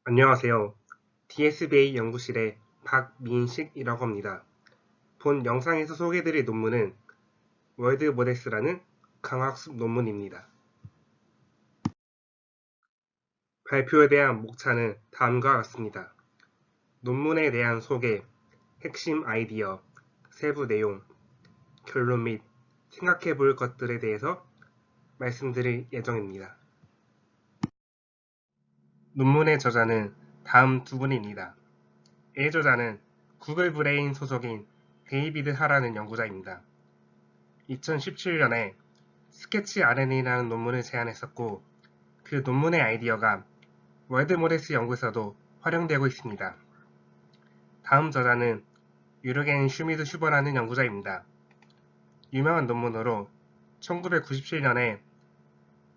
안녕하세요. DSBA 연구실의 박민식이라고 합니다. 본 영상에서 소개해드릴 논문은 월드모데스라는 강학습 논문입니다. 발표에 대한 목차는 다음과 같습니다. 논문에 대한 소개, 핵심 아이디어, 세부 내용, 결론 및 생각해볼 것들에 대해서 말씀드릴 예정입니다. 논문의 저자는 다음 두 분입니다. A 저자는 구글 브레인 소속인 데이비드 하라는 연구자입니다. 2017년에 스케치 RNA라는 논문을 제안했었고, 그 논문의 아이디어가 월드모데스 연구에서도 활용되고 있습니다. 다음 저자는 유르겐 슈미드 슈버라는 연구자입니다. 유명한 논문으로 1997년에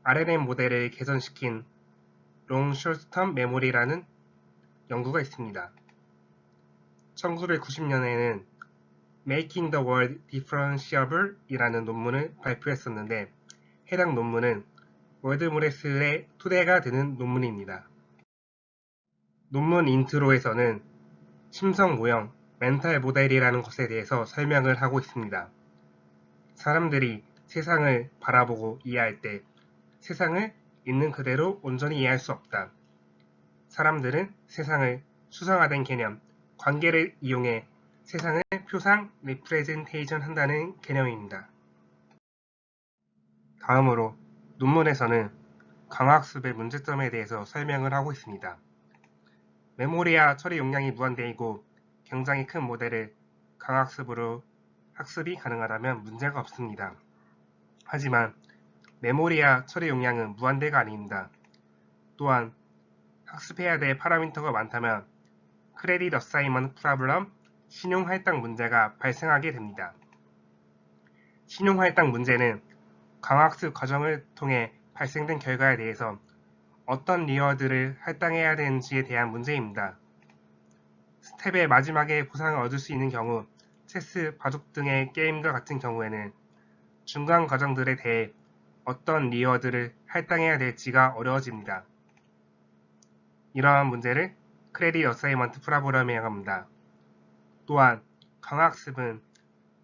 RNA 모델을 개선시킨 롱 숄스텀 메모리라는 연구가 있습니다. 1990년에는 Making the World Differentiable 이라는 논문을 발표했었는데, 해당 논문은 월드모데스의 토대가 되는 논문입니다. 논문 인트로에서는 심성 모형, 멘탈 모델이라는 것에 대해서 설명을 하고 있습니다. 사람들이 세상을 바라보고 이해할 때 세상을 있는 그대로 온전히 이해할 수 없다. 사람들은 세상을 수상화된 개념, 관계를 이용해 세상을 표상, 리프레젠테이션 한다는 개념입니다. 다음으로 논문에서는 강학습의 문제점에 대해서 설명을 하고 있습니다. 메모리와 처리 용량이 무한대이고 굉장히 큰 모델을 강학습으로 학습이 가능하다면 문제가 없습니다. 하지만 메모리와 처리 용량은 무한대가 아닙니다. 또한 학습해야 될 파라미터가 많다면 크레딧 어사이먼트 프로블럼, 신용 할당 문제가 발생하게 됩니다. 신용 할당 문제는 강학습 과정을 통해 발생된 결과에 대해서 어떤 리워드를 할당해야 되는지에 대한 문제입니다. 스텝의 마지막에 보상을 얻을 수 있는 경우, 체스, 바둑 등의 게임과 같은 경우에는 중간 과정들에 대해 어떤 리워드를 할당해야 될지가 어려워집니다. 이러한 문제를 크레딧 어사이먼트 프로블럼이라고 합니다. 또한 강학습은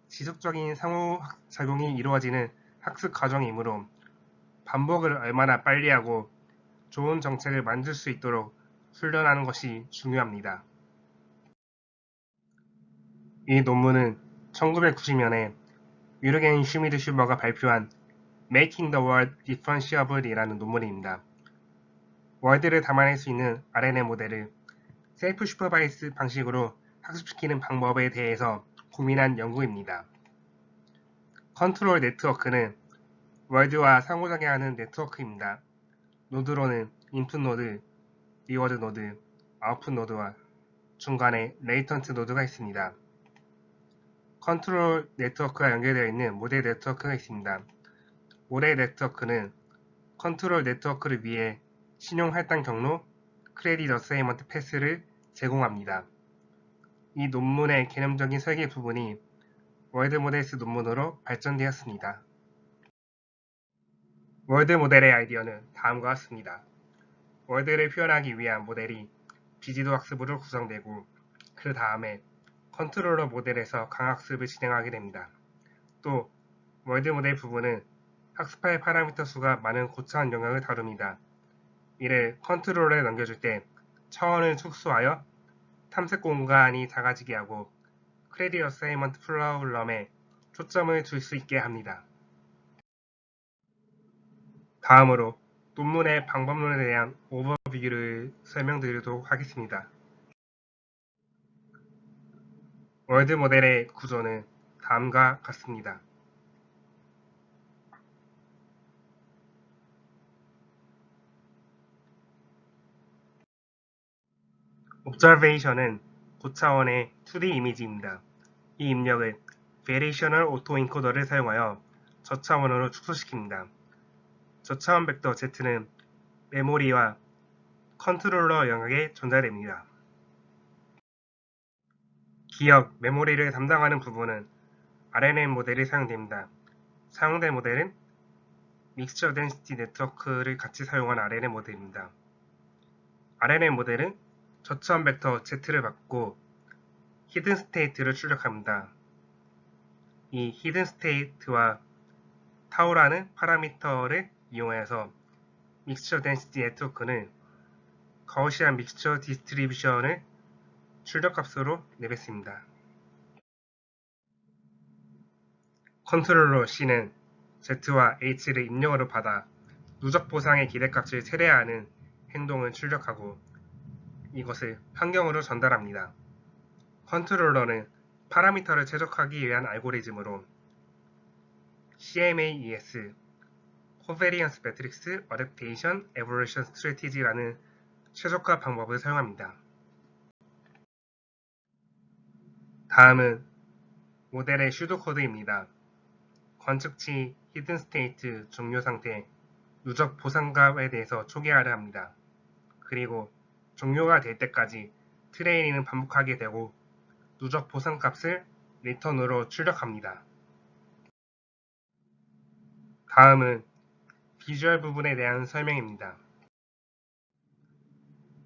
지속적인 상호작용이 이루어지는 학습 과정이므로 반복을 얼마나 빨리 하고 좋은 정책을 만들 수 있도록 훈련하는 것이 중요합니다. 이 논문은 1990년에 유르겐 슈미드 슈버가 발표한 Making the World Differentiable 이라는 논문입니다. 월드를 담아낼 수 있는 RNA 모델을 셀프 슈퍼바이스 방식으로 학습시키는 방법에 대해서 고민한 연구입니다. 컨트롤 네트워크는 월드와 상호작용하는 네트워크입니다. 노드로는 인풋 노드, 리워드 노드, 아웃풋 노드와 중간에 레이턴트 노드가 있습니다. 컨트롤 네트워크가 연결되어 있는 모델 네트워크가 있습니다. 모델 네트워크는 컨트롤 네트워크를 위해 신용 할당 경로, 크레딧 어사이먼트 패스를 제공합니다. 이 논문의 개념적인 설계 부분이 월드모데스 논문으로 발전되었습니다. 월드모델의 아이디어는 다음과 같습니다. 월드를 표현하기 위한 모델이 비지도 학습으로 구성되고 그 다음에 컨트롤러 모델에서 강학습을 진행하게 됩니다. 또 월드 모델 부분은 학습할 파라미터 수가 많은 고차원 영역을 다룹니다. 이를 컨트롤러에 넘겨줄 때 차원을 축소하여 탐색 공간이 작아지게 하고 크레딧 어사이먼트 프로블럼에 초점을 둘 수 있게 합니다. 다음으로 논문의 방법론에 대한 오버뷰를 설명드리도록 하겠습니다. 월드 모델의 구조는 다음과 같습니다. Observation은 고차원의 2D 이미지입니다. 이 입력을 Variational Autoencoder를 사용하여 저차원으로 축소시킵니다. 저차원 벡터 Z는 메모리와 컨트롤러 영역에 전달됩니다. 기억, 메모리를 담당하는 부분은 RNN 모델이 사용됩니다. 사용된 모델은 Mixture Density Network를 같이 사용한 RNN 모델입니다. RNN 모델은 저차원 벡터 Z를 받고 히든 스테이트를 출력합니다. 이 히든 스테이트와 타우라는 파라미터를 이용해서 믹스처 덴시티 네트워크는 가우시안 믹스처 디스트리뷰션을 출력값으로 내뱉습니다. 컨트롤러 C는 Z와 H를 입력으로 받아 누적 보상의 기대값을 세례하는 행동을 출력하고 이것을 환경으로 전달합니다. 컨트롤러는 파라미터를 최적화하기 위한 알고리즘으로 CMAES, Covariance Matrix Adaptation Evolution Strategy라는 최적화 방법을 사용합니다. 다음은 모델의 슈도코드입니다. 관측치 히든 스테이트 종료 상태 누적 보상값에 대해서 초기화를 합니다. 그리고 종료가 될 때까지 트레이닝은 반복하게 되고 누적 보상값을 리턴으로 출력합니다. 다음은 비주얼 부분에 대한 설명입니다.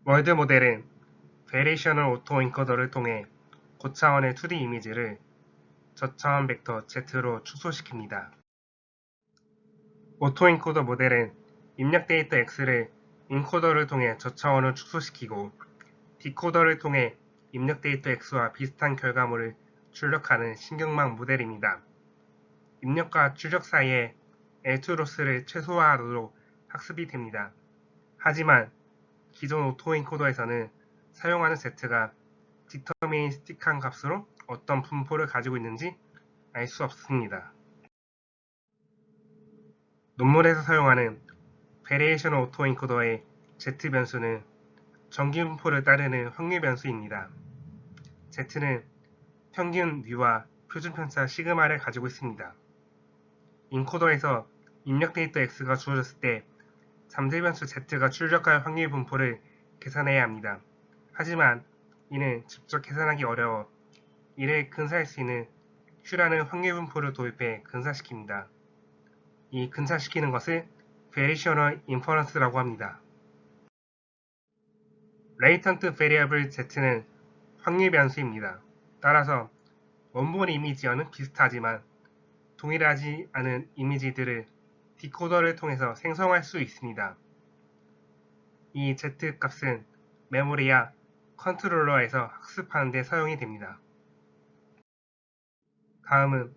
월드 모델은 베리에이셔널 오토 인코더를 통해 고차원의 2D 이미지를 저차원 벡터 Z로 축소시킵니다. 오토 인코더 모델은 입력 데이터 X를 인코더를 통해 저차원으로 축소시키고 디코더를 통해 입력 데이터 X와 비슷한 결과물을 출력하는 신경망 모델입니다. 입력과 출력 사이에 L2 로스를 최소화하도록 학습이 됩니다. 하지만 기존 오토엔코더에서는 사용하는 Z가 디터미니스틱한 값으로 어떤 분포를 가지고 있는지 알 수 없습니다. 논문에서 사용하는 베리에이셔널 오토엔코더의 Z 변수는 정기 분포를 따르는 확률 변수입니다. Z는 평균 N와 표준 편차 시그마를 가지고 있습니다. 인코더에서 입력 데이터 X가 주어졌을 때 잠재 변수 Z가 출력할 확률 분포를 계산해야 합니다. 하지만 이는 직접 계산하기 어려워 이를 근사할 수 있는 Q라는 확률 분포를 도입해 근사시킵니다. 이 근사시키는 것을 Variational Inference라고 합니다. Latent Variable Z는 확률 변수입니다. 따라서 원본 이미지와는 비슷하지만 동일하지 않은 이미지들을 디코더를 통해서 생성할 수 있습니다. 이 Z 값은 메모리와 컨트롤러에서 학습하는 데 사용이 됩니다. 다음은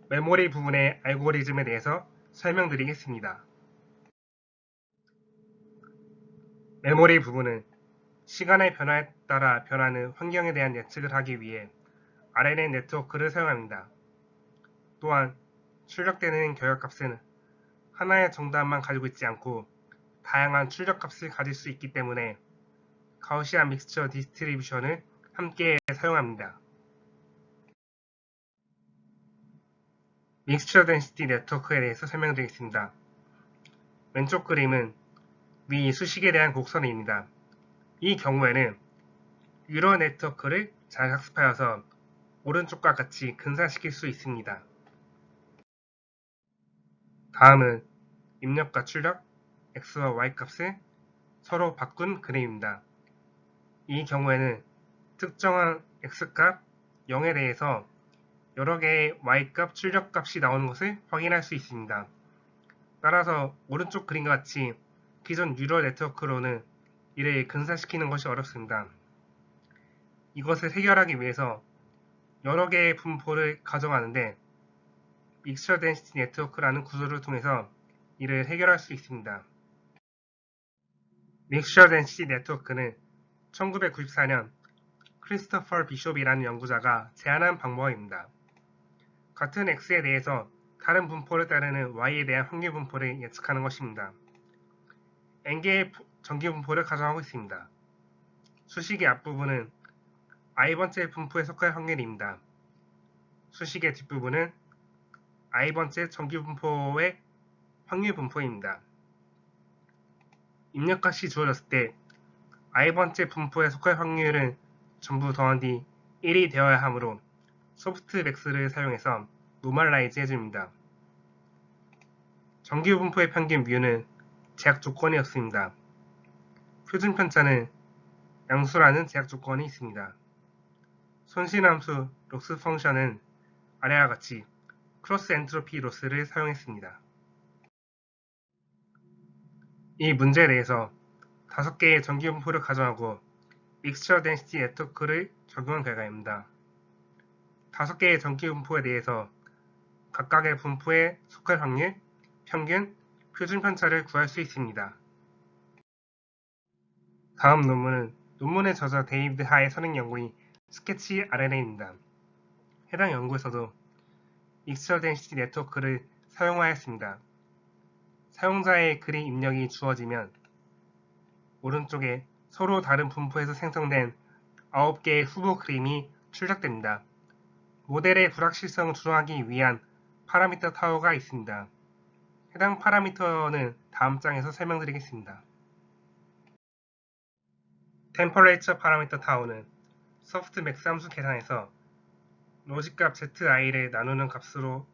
메모리 부분의 알고리즘에 대해서 설명드리겠습니다. 메모리 부분은 시간의 변화에 따라 변하는 환경에 대한 예측을 하기 위해 RNN 네트워크를 사용합니다. 또한 출력되는 결과값은 하나의 정답만 가지고 있지 않고 다양한 출력값을 가질 수 있기 때문에 가우시안 믹스처 디스트리뷰션을 함께 사용합니다. 믹스처 덴시티 네트워크에 대해서 설명드리겠습니다. 왼쪽 그림은 위 수식에 대한 곡선입니다. 이 경우에는 유러 네트워크를 잘 학습하여서 오른쪽과 같이 근사시킬 수 있습니다. 다음은 입력과 출력, X와 Y 값을 서로 바꾼 그림입니다. 이 경우에는 특정한 X값 0에 대해서 여러 개의 Y값, 출력값이 나오는 것을 확인할 수 있습니다. 따라서 오른쪽 그림과 같이 기존 뉴럴 네트워크로는 이를 근사시키는 것이 어렵습니다. 이것을 해결하기 위해서 여러 개의 분포를 가정하는데 믹스처 덴시티 네트워크라는 구조를 통해서 이를 해결할 수 있습니다. 믹스처 덴시티 네트워크는 1994년 크리스토퍼 비숍이라는 연구자가 제안한 방법입니다. 같은 X에 대해서 다른 분포를 따르는 Y에 대한 확률 분포를 예측하는 것입니다. N개의 정기 분포를 가정하고 있습니다. 수식의 앞부분은 i번째 분포에 속할 확률입니다. 수식의 뒷부분은 i번째 정기 분포의 확률 분포입니다. 입력값이 주어졌을 때 i번째 분포에 속할 확률은 전부 더한 뒤 1이 되어야 하므로 소프트맥스를 사용해서 노멀라이즈 해줍니다. 정기 분포의 평균 뮤는 제약 조건이었습니다. 표준 편차는 양수라는 제약 조건이 있습니다. 손실함수 로스 펑션은 아래와 같이 크로스 엔트로피 로스를 사용했습니다. 이 문제에 대해서 5개의 전기분포를 가정하고 믹스처 덴시티 네트워크를 적용한 결과입니다. 5개의 전기분포에 대해서 각각의 분포에 속할 확률, 평균, 표준 편차를 구할 수 있습니다. 다음 논문은 논문의 저자 데이비드 하의 선행 연구인 스케치 RNA입니다. 해당 연구에서도 믹스처 덴시티 네트워크를 사용하였습니다. 사용자의 그림 입력이 주어지면 오른쪽에 서로 다른 분포에서 생성된 9개의 후보 그림이 출력됩니다. 모델의 불확실성을 조정하기 위한 파라미터 타워가 있습니다. 해당 파라미터는 다음 장에서 설명드리겠습니다. 템퍼레이처 파라미터 타워는 소프트맥스 함수 계산에서 로직값 zi를 나누는 값으로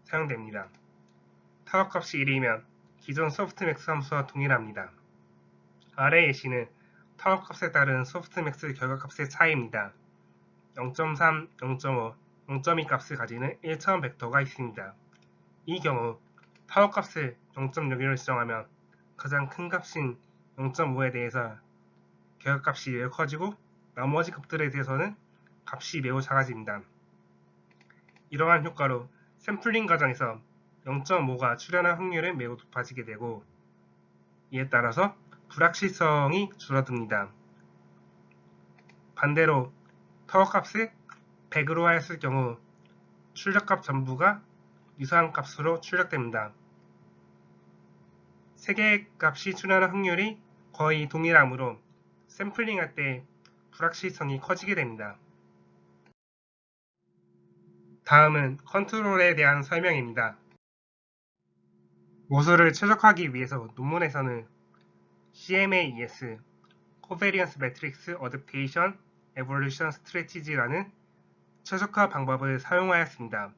사용됩니다. 타워 값이 1이면 기존 소프트맥스 함수와 동일합니다. 아래 예시는 타워 값에 따른 소프트맥스 결과값의 차이입니다. 0.3, 0.5, 0.2 값을 가지는 1차원 벡터가 있습니다. 이 경우 타워 값을 0.01로 지정하면 가장 큰 값인 0.5에 대해서 결과값이 매우 커지고 나머지 값들에 대해서는 값이 매우 작아집니다. 이러한 효과로 샘플링 과정에서 0.5가 출현할 확률은 매우 높아지게 되고 이에 따라서 불확실성이 줄어듭니다. 반대로 타워 값을 100으로 하였을 경우 출력값 전부가 유사한 값으로 출력됩니다. 3개의 값이 출현할 확률이 거의 동일하므로 샘플링 할 때 불확실성이 커지게 됩니다. 다음은 컨트롤에 대한 설명입니다. 모수를 최적화하기 위해서 논문에서는 CMAES, Covariance Matrix Adaptation Evolution Strategy라는 최적화 방법을 사용하였습니다.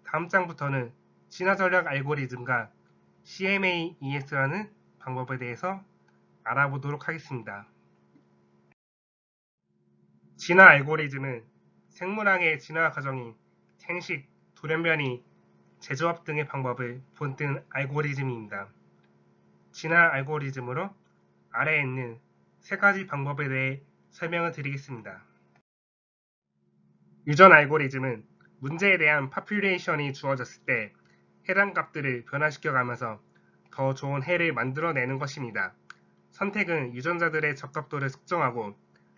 다음 장부터는 진화 전략 알고리즘과 CMAES라는 방법에 대해서 알아보도록 하겠습니다. 진화 알고리즘은 생물학의 진화 과정인 생식, 돌연변이, 재조합 등의 방법을 본뜬 알고리즘입니다. 진화 알고리즘으로 아래에 있는 3가지 방법에 대해 설명을 드리겠습니다. 유전 알고리즘은 문제에 대한 파퓰레이션이 주어졌을 때 해당 값들을 변화시켜가면서 더 좋은 해를 만들어내는 것입니다. 선택은 유전자들의 적합도를 측정하고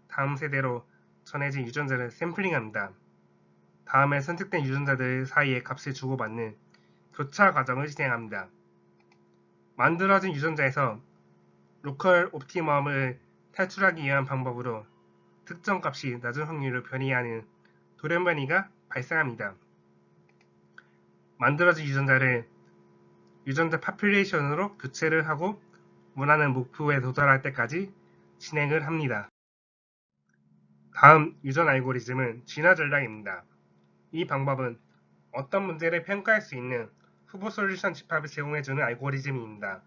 다음 세대로 전해진 유전자를 샘플링합니다. 다음에 선택된 유전자들 사이에 값을 주고받는 교차 과정을 진행합니다. 만들어진 유전자에서 로컬 옵티멈을 탈출하기 위한 방법으로 특정 값이 낮은 확률로 변이하는 돌연변이가 발생합니다. 만들어진 유전자를 유전자 파퓰레이션으로 교체를 하고 원하는 목표에 도달할 때까지 진행을 합니다. 다음 유전 알고리즘은 진화 전략입니다. 이 방법은 어떤 문제를 평가할 수 있는 후보 솔루션 집합을 제공해주는 알고리즘입니다.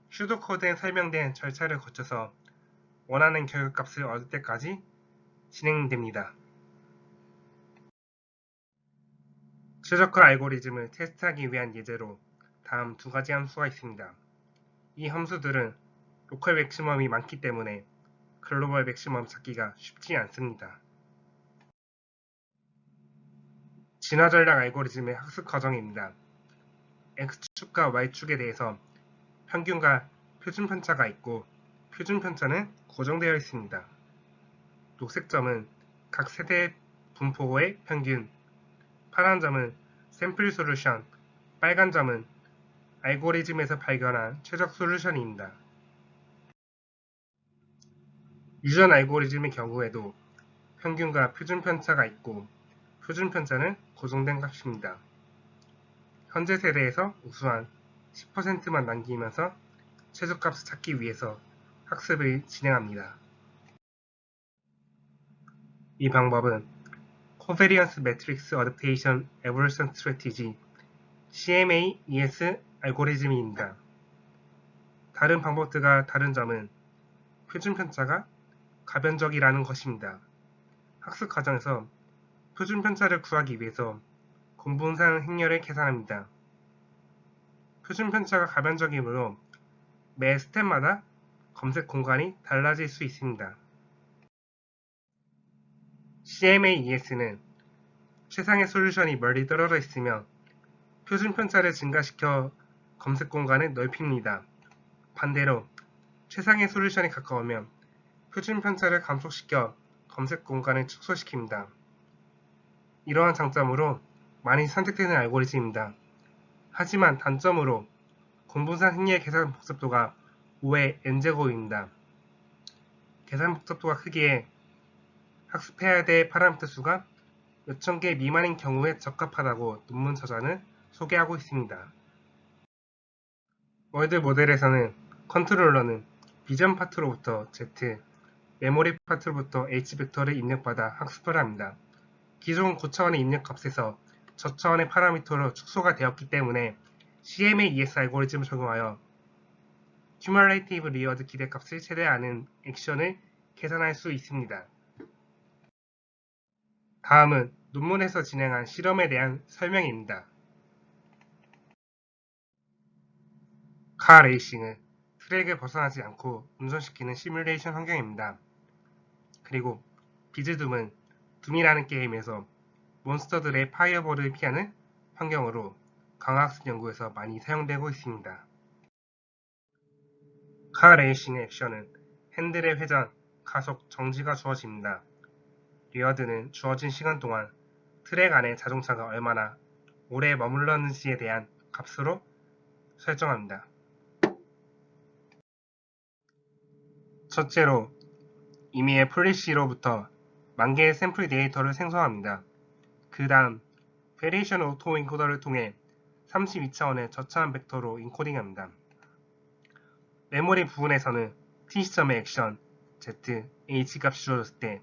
슈도코드에 설명된 절차를 거쳐서 원하는 결과값을 얻을 때까지 진행됩니다. 최적화 알고리즘을 테스트하기 위한 예제로 다음 2가지 함수가 있습니다. 이 함수들은 로컬 맥시멈이 많기 때문에 글로벌 맥시멈 찾기가 쉽지 않습니다. 진화 전략 알고리즘의 학습 과정입니다. X축과 Y축에 대해서 평균과 표준 편차가 있고 표준 편차는 고정되어 있습니다. 녹색 점은 각 세대 분포의 평균, 파란 점은 샘플 솔루션, 빨간 점은 알고리즘에서 발견한 최적 솔루션입니다. 유전 알고리즘의 경우에도 평균과 표준 편차가 있고 표준 편차는 고정된 값입니다. 현재 세대에서 우수한 10%만 남기면서 최저값을 찾기 위해서 학습을 진행합니다. 이 방법은 Covariance Matrix Adaptation Evolution Strategy CMAES 알고리즘입니다. 다른 방법들과 다른 점은 표준 편차가 가변적이라는 것입니다. 학습 과정에서 표준 편차를 구하기 위해서 공분산 행렬을 계산합니다. 표준 편차가 가변적이므로 매 스텝마다 검색 공간이 달라질 수 있습니다. CMA-ES는 최상의 솔루션이 멀리 떨어져 있으며 표준 편차를 증가시켜 검색 공간을 넓힙니다. 반대로 최상의 솔루션이 가까우면 표준 편차를 감소시켜 검색 공간을 축소시킵니다. 이러한 장점으로 많이 선택되는 알고리즘입니다. 하지만 단점으로 공분산 행렬 계산 복잡도가 5의 n제곱입니다. 계산 복잡도가 크기에 학습해야 될 파라미터 수가 몇천 개 미만인 경우에 적합하다고 논문 저자는 소개하고 있습니다. 월드 모델에서는 컨트롤러는 비전 파트로부터 Z, 메모리 파트로부터 H 벡터를 입력받아 학습을 합니다. 기존 고차원의 입력값에서 저차원의 파라미터로 축소가 되었기 때문에 CMA-ES 알고리즘을 적용하여 Cumulative Rewards 기대값을 최대화하는 액션을 계산할 수 있습니다. 다음은 논문에서 진행한 실험에 대한 설명입니다. 카 레이싱은 트랙을 벗어나지 않고 운전시키는 시뮬레이션 환경입니다. 그리고 비즈둠은 둠이라는 게임에서 몬스터들의 파이어볼을 피하는 환경으로 강화학습 연구에서 많이 사용되고 있습니다. 카 레이싱의 액션은 핸들의 회전, 가속, 정지가 주어집니다. 리워드는 주어진 시간 동안 트랙 안에 자동차가 얼마나 오래 머물렀는지에 대한 값으로 설정합니다. 첫째로 임의의 폴리시로부터 만 개의 샘플 데이터를 생성합니다. 그 다음 베리에이션 오토 인코더를 통해 32차원의 저차원 벡터로 인코딩합니다. 메모리 부분에서는 t 시점의 액션 z, h 값이 주어졌을 때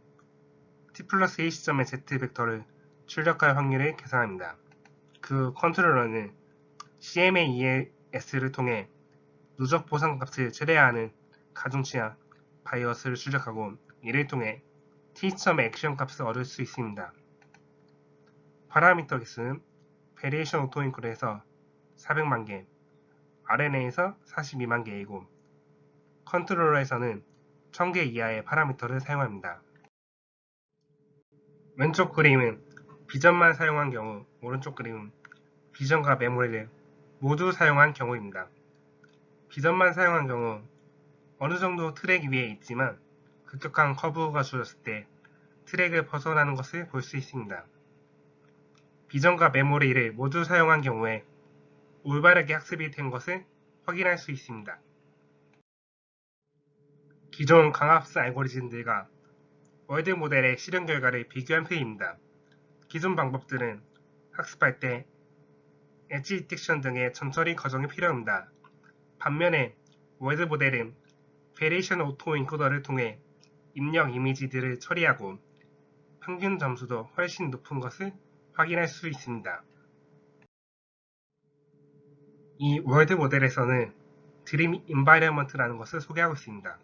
t 플러스 a 시점의 z 벡터를 출력할 확률을 계산합니다. 그 컨트롤러는 CMA-ES를 통해 누적 보상 값을 최대화하는 가중치와 바이어스를 출력하고 이를 통해 t 시점의 액션 값을 얻을 수 있습니다. 파라미터 개수는 베리에이션 오토 인코더에서 400만 개, RNA에서 42만 개이고 컨트롤러에서는 1000개 이하의 파라미터를 사용합니다. 왼쪽 그림은 비전만 사용한 경우, 오른쪽 그림은 비전과 메모리를 모두 사용한 경우입니다. 비전만 사용한 경우 어느 정도 트랙 위에 있지만 급격한 커브가 주어졌을 때 트랙을 벗어나는 것을 볼 수 있습니다. 비전과 메모리를 모두 사용한 경우에 올바르게 학습이 된 것을 확인할 수 있습니다. 기존 강학습 알고리즘들과 월드 모델의 실현 결과를 비교한 표입니다. 기존 방법들은 학습할 때 엣지 디텍션 등의 전처리 과정이 필요합니다. 반면에 월드 모델은 베리에이션 오토 인코더를 통해 입력 이미지들을 처리하고 평균 점수도 훨씬 높은 것을 확인할 수 있습니다. 이 월드 모델에서는 드림 인바이러먼트라는 것을 소개하고 있습니다.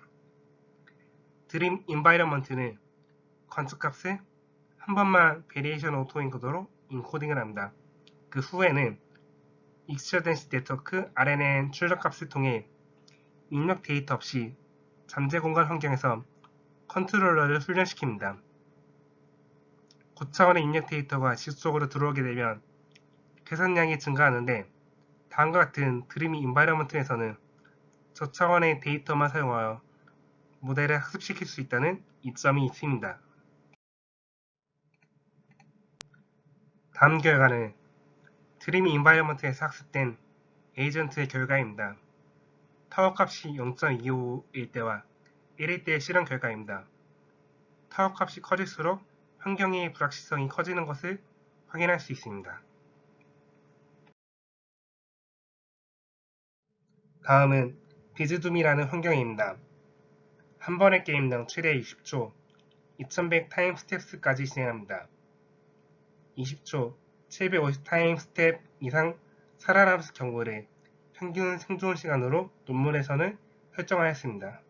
드림 인바이러먼트는 관측값을 한 번만 베리에이션 오토 인코더로 인코딩을 합니다. 그 후에는 익스처 덴시티 네트워크 RNN 출력값을 통해 입력 데이터 없이 잠재 공간 환경에서 컨트롤러를 훈련시킵니다. 고차원의 입력 데이터가 지속적으로 들어오게 되면 계산량이 증가하는데 다음과 같은 드림 인바이러먼트에서는 저차원의 데이터만 사용하여 모델을 학습시킬 수 있다는 이점이 있습니다. 다음 결과는 드림 인바이러먼트에서 학습된 에이전트의 결과입니다. 타워 값이 0.25일 때와 1일 때의 실험 결과입니다. 타워 값이 커질수록 환경의 불확실성이 커지는 것을 확인할 수 있습니다. 다음은 비즈둠이라는 환경입니다. 한 번의 게임당 최대 20초, 2100 타임 스텝스까지 진행합니다. 20초, 750 타임 스텝 이상 살아남을 경우를 평균 생존 시간으로 논문에서는 설정하였습니다.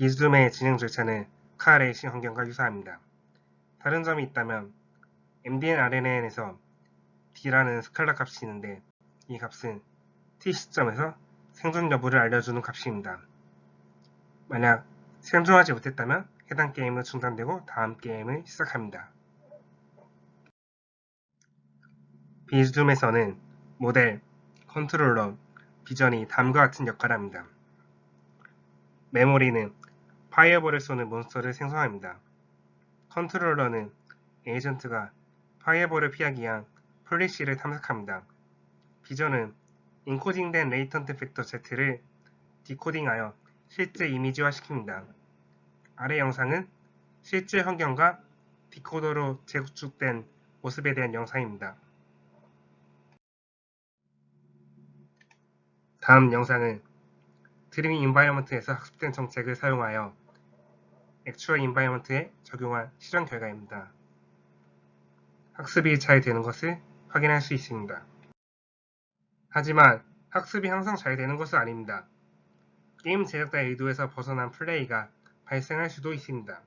비즈둠의 진행 절차는 카레이싱 환경과 유사합니다. 다른 점이 있다면 MDN-RNN에서 D라는 스칼라 값이 있는데 이 값은 T 시점에서 생존 여부를 알려주는 값입니다. 만약 생존하지 못했다면 해당 게임은 중단되고 다음 게임을 시작합니다. 비즈둠에서는 모델, 컨트롤러, 비전이 다음과 같은 역할을 합니다. 메모리는 파이어볼을 쏘는 몬스터를 생성합니다. 컨트롤러는 에이전트가 파이어볼을 피하기 위한 플래시를 탐색합니다. 비전은 인코딩된 레이턴트 팩터 Z를 디코딩하여 실제 이미지화 시킵니다. 아래 영상은 실제 환경과 디코더로 재구축된 모습에 대한 영상입니다. 다음 영상은 드림 인바이러먼트에서 학습된 정책을 사용하여 액추얼 인바이러먼트에 적용한 실험 결과입니다. 학습이 잘 되는 것을 확인할 수 있습니다. 하지만 학습이 항상 잘 되는 것은 아닙니다. 게임 제작자의 의도에서 벗어난 플레이가 발생할 수도 있습니다.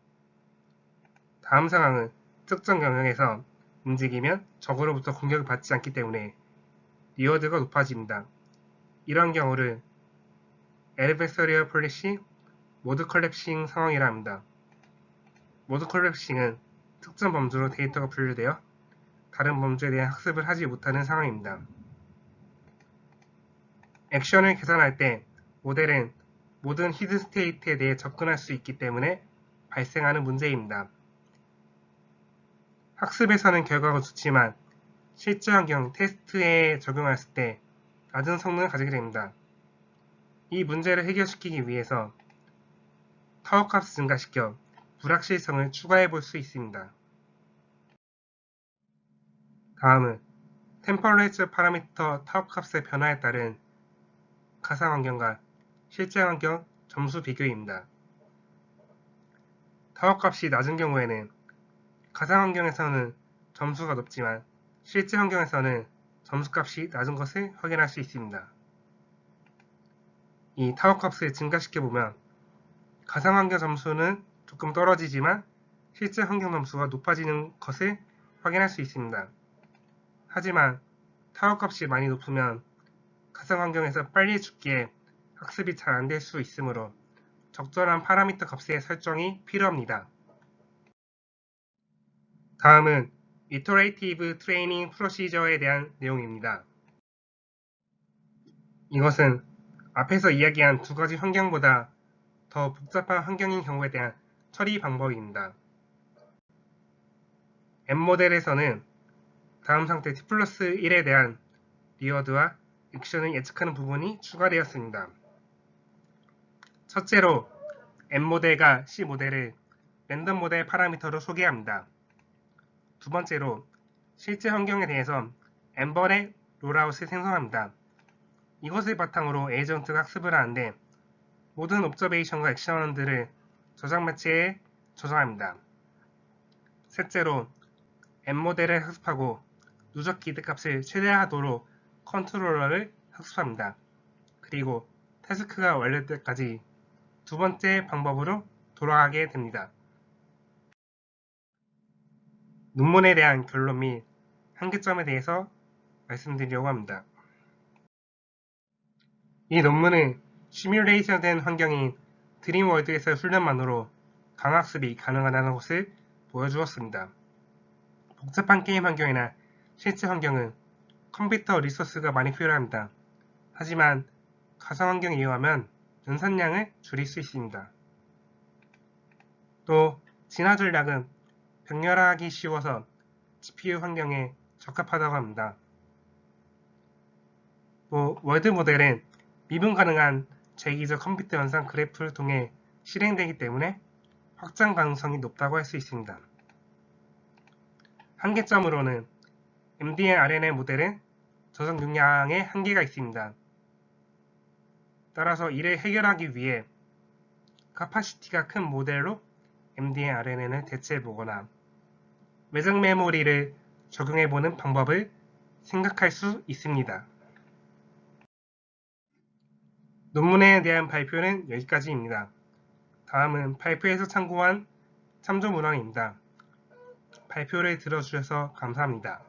다음 상황은 특정 영역에서 움직이면 적으로부터 공격을 받지 않기 때문에 리워드가 높아집니다. 이런 경우를 Adversarial Policy 모드 컬랩싱 상황이라 합니다. 모드 컬랩싱은 특정 범주로 데이터가 분류되어 다른 범주에 대한 학습을 하지 못하는 상황입니다. 액션을 계산할 때 모델은 모든 히든 스테이트에 대해 접근할 수 있기 때문에 발생하는 문제입니다. 학습에서는 결과가 좋지만 실제 환경 테스트에 적용했을 때 낮은 성능을 가지게 됩니다. 이 문제를 해결시키기 위해서 타워 값을 증가시켜 불확실성을 추가해 볼 수 있습니다. 다음은 템퍼레이처 파라미터 타워 값의 변화에 따른 가상 환경과 실제 환경 점수 비교입니다. 타워 값이 낮은 경우에는 가상 환경에서는 점수가 높지만 실제 환경에서는 점수값이 낮은 것을 확인할 수 있습니다. 이 타워 값을 증가시켜보면 가상 환경 점수는 조금 떨어지지만 실제 환경 점수가 높아지는 것을 확인할 수 있습니다. 하지만 타워 값이 많이 높으면 가상 환경에서 빨리 죽기에 학습이 잘 안 될 수 있으므로 적절한 파라미터 값의 설정이 필요합니다. 다음은 Iterative Training Procedure에 대한 내용입니다. 이것은 앞에서 이야기한 두 가지 환경보다 더 복잡한 환경인 경우에 대한 처리 방법입니다. M모델에서는 다음 상태 T+1에 대한 리워드와 액션을 예측하는 부분이 추가되었습니다. 첫째로 M모델과 C모델을 랜덤 모델 파라미터로 소개합니다. 두 번째로 실제 환경에 대해서 N번의 롤아웃을 생성합니다. 이것을 바탕으로 에이전트가 학습을 하는데 모든 옵저베이션과 액션들을 저장 매체에 저장합니다. 셋째로 M모델을 학습하고 누적 기대값을 최대화하도록 컨트롤러를 학습합니다. 그리고 태스크가 완료될 때까지 두 번째 방법으로 돌아가게 됩니다. 논문에 대한 결론 및 한계점에 대해서 말씀드리려고 합니다. 이 논문은 시뮬레이션된 환경인 드림월드에서의 훈련만으로 강학습이 가능하다는 것을 보여주었습니다. 복잡한 게임 환경이나 실제 환경은 컴퓨터 리소스가 많이 필요합니다. 하지만 가상 환경에 이용하면 연산량을 줄일 수 있습니다. 또 진화 전략은 병렬화하기 쉬워서 GPU 환경에 적합하다고 합니다. 또 월드 모델은 미분 가능한 재기적 컴퓨터 연산 그래프를 통해 실행되기 때문에 확장 가능성이 높다고 할 수 있습니다. 한계점으로는 MDN-RNN 모델은 저장 용량에 한계가 있습니다. 따라서 이를 해결하기 위해 카파시티가 큰 모델로 MDN-RNN을 대체해보거나 외장 메모리를 적용해보는 방법을 생각할 수 있습니다. 논문에 대한 발표는 여기까지입니다. 다음은 발표에서 참고한 참조 문항입니다. 발표를 들어주셔서 감사합니다.